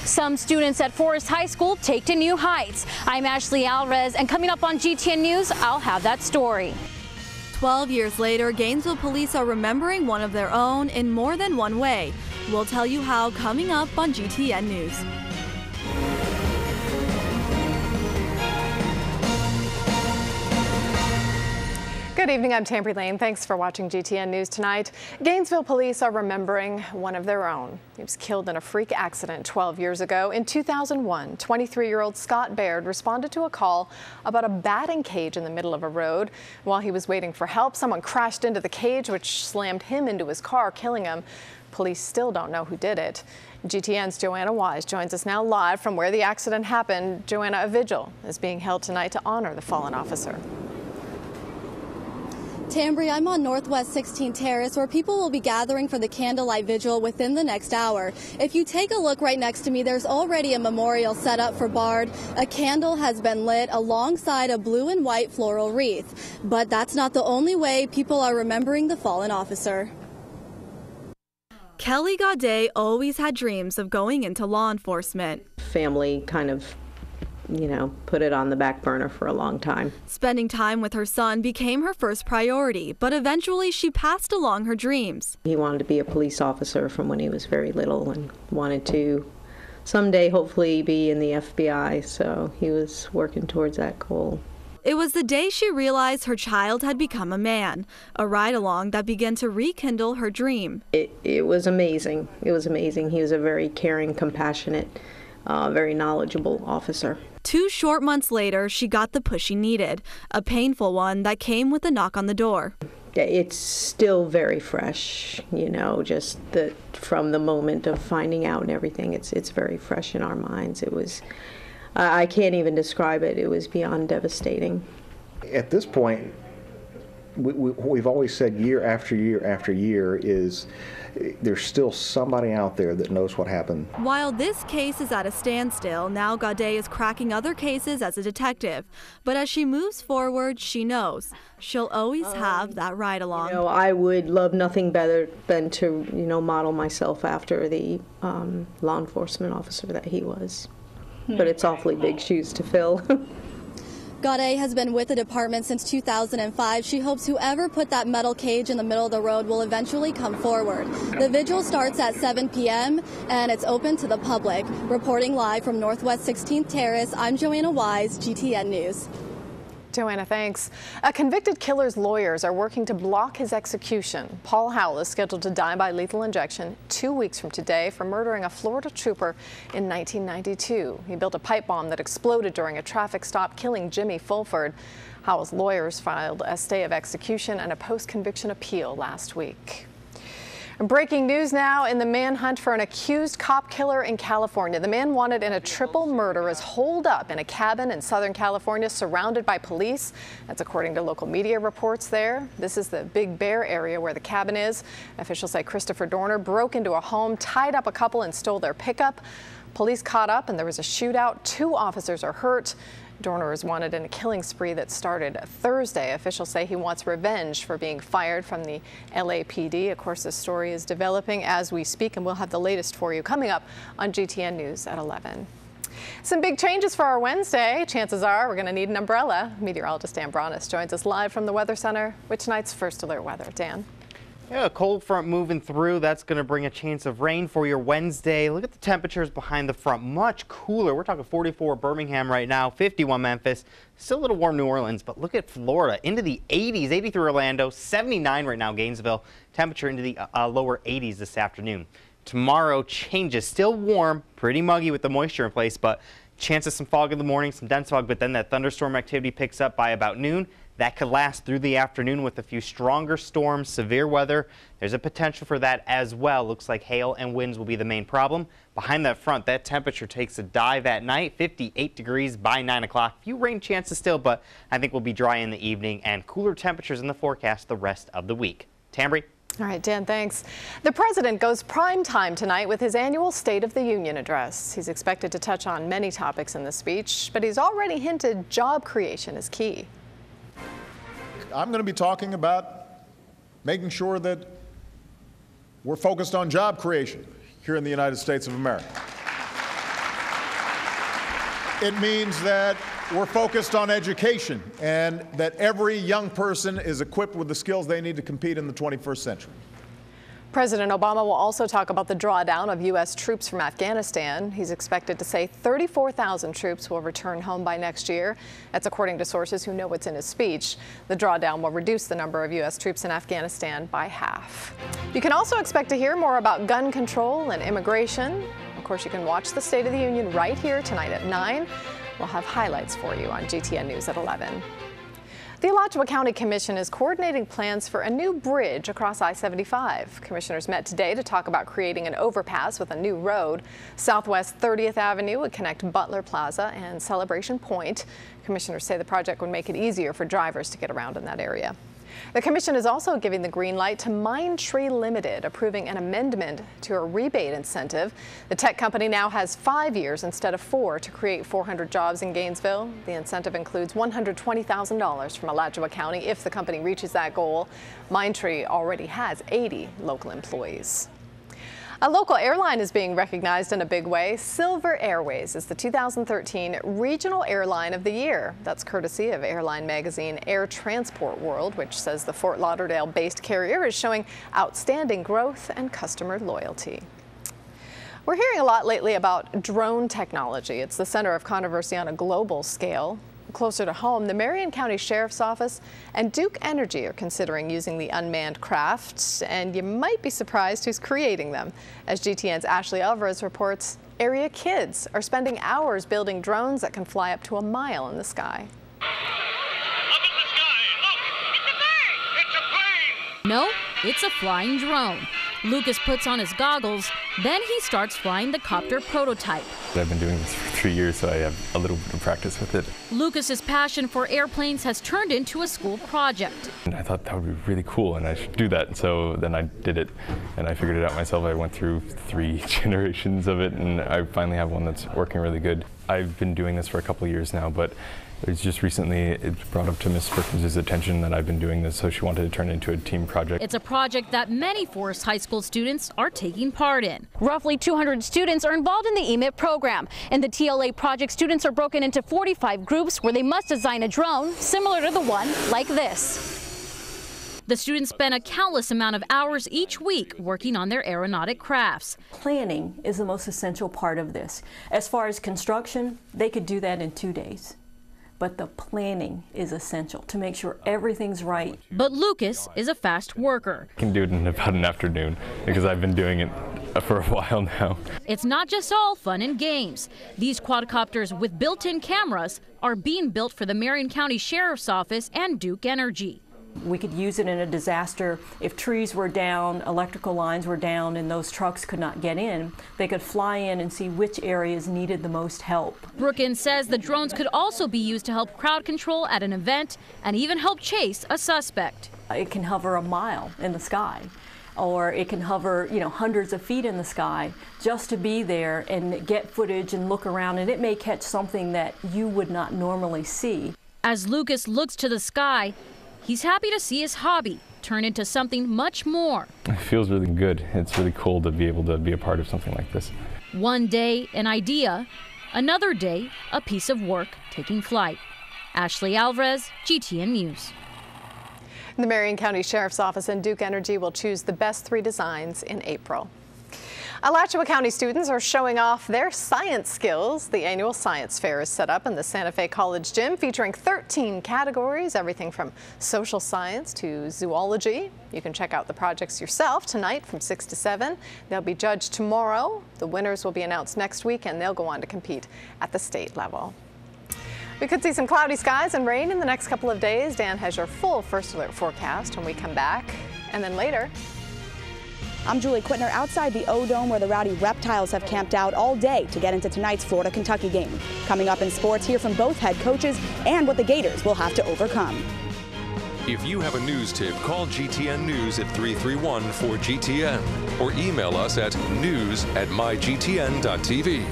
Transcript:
Some students at Forest High School take to new heights. I'm Ashley Alvarez, and coming up on GTN News, I'll have that story. 12 years later, Gainesville police are remembering one of their own in more than one way. We'll tell you how coming up on GTN News. Good evening, I'm Tambry Lane. Thanks for watching GTN News tonight. Gainesville police are remembering one of their own. He was killed in a freak accident 12 years ago. In 2001, 23-year-old Scott Baird responded to a call about a batting cage in the middle of a road. While he was waiting for help, someone crashed into the cage, which slammed him into his car, killing him. Police still don't know who did it. GTN's Joanna Wise joins us now live from where the accident happened. Joanna, a vigil is being held tonight to honor the fallen officer. Tambry, I'm on Northwest 16th Terrace, where people will be gathering for the candlelight vigil within the next hour. If you take a look right next to me, there's already a memorial set up for Baird. A candle has been lit alongside a blue and white floral wreath. But that's not the only way people are remembering the fallen officer. Kelly Gaudet always had dreams of going into law enforcement. Family kind of put it on the back burner for a long time. Spending time with her son became her first priority, but eventually she passed along her dreams. He wanted to be a police officer from when he was very little and wanted to someday hopefully be in the FBI, so he was working towards that goal. It was the day she realized her child had become a man, a ride-along that began to rekindle her dream. It was amazing. It was amazing. He was a very caring, compassionate, very knowledgeable officer. 2 short months later, she got the push she needed, a painful one that came with a knock on the door. It's still very fresh, just from the moment of finding out and everything. It's very fresh in our minds. It was, I can't even describe it. It was beyond devastating. At this point, we've always said year after year after year is there's still somebody out there that knows what happened. While this case is at a standstill, now Gaudet is cracking other cases as a detective. But as she moves forward, she knows she'll always have that ride-along. I would love nothing better than to, model myself after the law enforcement officer that he was. But it's awfully big shoes to fill. Gaudet has been with the department since 2005. She hopes whoever put that metal cage in the middle of the road will eventually come forward. The vigil starts at 7 p.m. and it's open to the public. Reporting live from Northwest 16th Terrace, I'm Joanna Wise, GTN News. Joanna, thanks. A convicted killer's lawyers are working to block his execution. Paul Howell is scheduled to die by lethal injection 2 weeks from today for murdering a Florida trooper in 1992. He built a pipe bomb that exploded during a traffic stop, killing Jimmy Fulford. Howell's lawyers filed a stay of execution and a post-conviction appeal last week. Breaking news now in the manhunt for an accused cop killer in California. The man wanted in a triple murder is holed up in a cabin in Southern California surrounded by police. That's according to local media reports there. This is the Big Bear area where the cabin is. Officials say Christopher Dorner broke into a home, tied up a couple and stole their pickup. Police caught up and there was a shootout. 2 officers are hurt. Dorner is wanted in a killing spree that started Thursday. Officials say he wants revenge for being fired from the LAPD. Of course, this story is developing as we speak, and we'll have the latest for you coming up on GTN News at 11. Some big changes for our Wednesday. Chances are we're going to need an umbrella. Meteorologist Dan Bronis joins us live from the Weather Center with tonight's first alert weather. Dan. Yeah, a cold front moving through. That's going to bring a chance of rain for your Wednesday. Look at the temperatures behind the front. Much cooler. We're talking 44 Birmingham right now, 51 Memphis. Still a little warm New Orleans, but look at Florida into the 80s, 83 Orlando, 79 right now Gainesville. Temperature into the lower 80s this afternoon. Tomorrow changes. Still warm, pretty muggy with the moisture in place, but chance of some fog in the morning, some dense fog, but then that thunderstorm activity picks up by about noon. That could last through the afternoon with a few stronger storms, severe weather. There's a potential for that as well. Looks like hail and winds will be the main problem. Behind that front, that temperature takes a dive at night, 58 degrees by 9 o'clock. Few rain chances still, but I think we'll be dry in the evening and cooler temperatures in the forecast the rest of the week. Tambry. All right, Dan, thanks. The president goes prime time tonight with his annual State of the Union address. He's expected to touch on many topics in the speech, but he's already hinted job creation is key. I'm going to be talking about making sure that we're focused on job creation here in the United States of America. It means that we're focused on education and that every young person is equipped with the skills they need to compete in the 21st century. President Obama will also talk about the drawdown of U.S. troops from Afghanistan. He's expected to say 34,000 troops will return home by next year. That's according to sources who know what's in his speech. The drawdown will reduce the number of U.S. troops in Afghanistan by half. You can also expect to hear more about gun control and immigration. Of course, you can watch the State of the Union right here tonight at 9. We'll have highlights for you on GTN News at 11. The Alachua County Commission is coordinating plans for a new bridge across I-75. Commissioners met today to talk about creating an overpass with a new road. Southwest 30th Avenue would connect Butler Plaza and Celebration Point. Commissioners say the project would make it easier for drivers to get around in that area. The commission is also giving the green light to Mindtree Limited, approving an amendment to a rebate incentive. The tech company now has 5 years instead of 4 to create 400 jobs in Gainesville. The incentive includes $120,000 from Alachua County if the company reaches that goal. Mindtree already has 80 local employees. A local airline is being recognized in a big way. Silver Airways is the 2013 Regional Airline of the Year. That's courtesy of airline magazine Air Transport World, which says the Fort Lauderdale-based carrier is showing outstanding growth and customer loyalty. We're hearing a lot lately about drone technology. It's the center of controversy on a global scale. Closer to home, the Marion County Sheriff's Office and Duke Energy are considering using the unmanned craft, and you might be surprised who's creating them. As GTN's Ashley Alvarez reports, area kids are spending hours building drones that can fly up to a mile in the sky. Up in the sky, look! It's a bird! It's a plane! No, it's a flying drone. Lucas puts on his goggles, then he starts flying the copter prototype. I've been doing this for 3 years, so I have a little bit of practice with it. Lucas's passion for airplanes has turned into a school project. And I thought that would be really cool, and I should do that. So then I did it, and I figured it out myself. I went through 3 generations of it, and I finally have one that's working really good. I've been doing this for a couple of years now, but it's just recently it brought up to Miss Perkins' attention that I've been doing this, so she wanted to turn it into a team project. It's a project that many Forest High School students are taking part in. Roughly 200 students are involved in the EMIT program. In the TLA project, students are broken into 45 groups where they must design a drone similar to the one like this. The students spend a countless amount of hours each week working on their aeronautic crafts. Planning is the most essential part of this. As far as construction, they could do that in 2 days. But the planning is essential to make sure everything's right. But Lucas is a fast worker. I can do it in about an afternoon because I've been doing it for a while now. It's not just all fun and games. These quadcopters with built-in cameras are being built for the Marion County Sheriff's Office and Duke Energy. We could use it in a disaster. If trees were down, electrical lines were down, and those trucks could not get in, they could fly in and see which areas needed the most help. Brookins says the drones could also be used to help crowd control at an event and even help chase a suspect. It can hover a mile in the sky, or it can hover, hundreds of feet in the sky just to be there and get footage and look around, and it may catch something that you would not normally see. As Lucas looks to the sky, he's happy to see his hobby turn into something much more. It feels really good. It's really cool to be able to be a part of something like this. One day, an idea. Another day, a piece of work taking flight. Ashley Alvarez, GTN News. The Marion County Sheriff's Office and Duke Energy will choose the best 3 designs in April. Alachua County students are showing off their science skills. The annual science fair is set up in the Santa Fe College gym, featuring 13 categories, everything from social science to zoology. You can check out the projects yourself tonight from 6 to 7. They'll be judged tomorrow. The winners will be announced next week, and they'll go on to compete at the state level. We could see some cloudy skies and rain in the next couple of days. Dan has your full first alert forecast when we come back. And then later, I'm Julie Quittner outside the O-Dome where the Rowdy Reptiles have camped out all day to get into tonight's Florida-Kentucky game. Coming up in sports, hear from both head coaches and what the Gators will have to overcome. If you have a news tip, call GTN News at 331-4GTN or email us at news@mygtn.tv.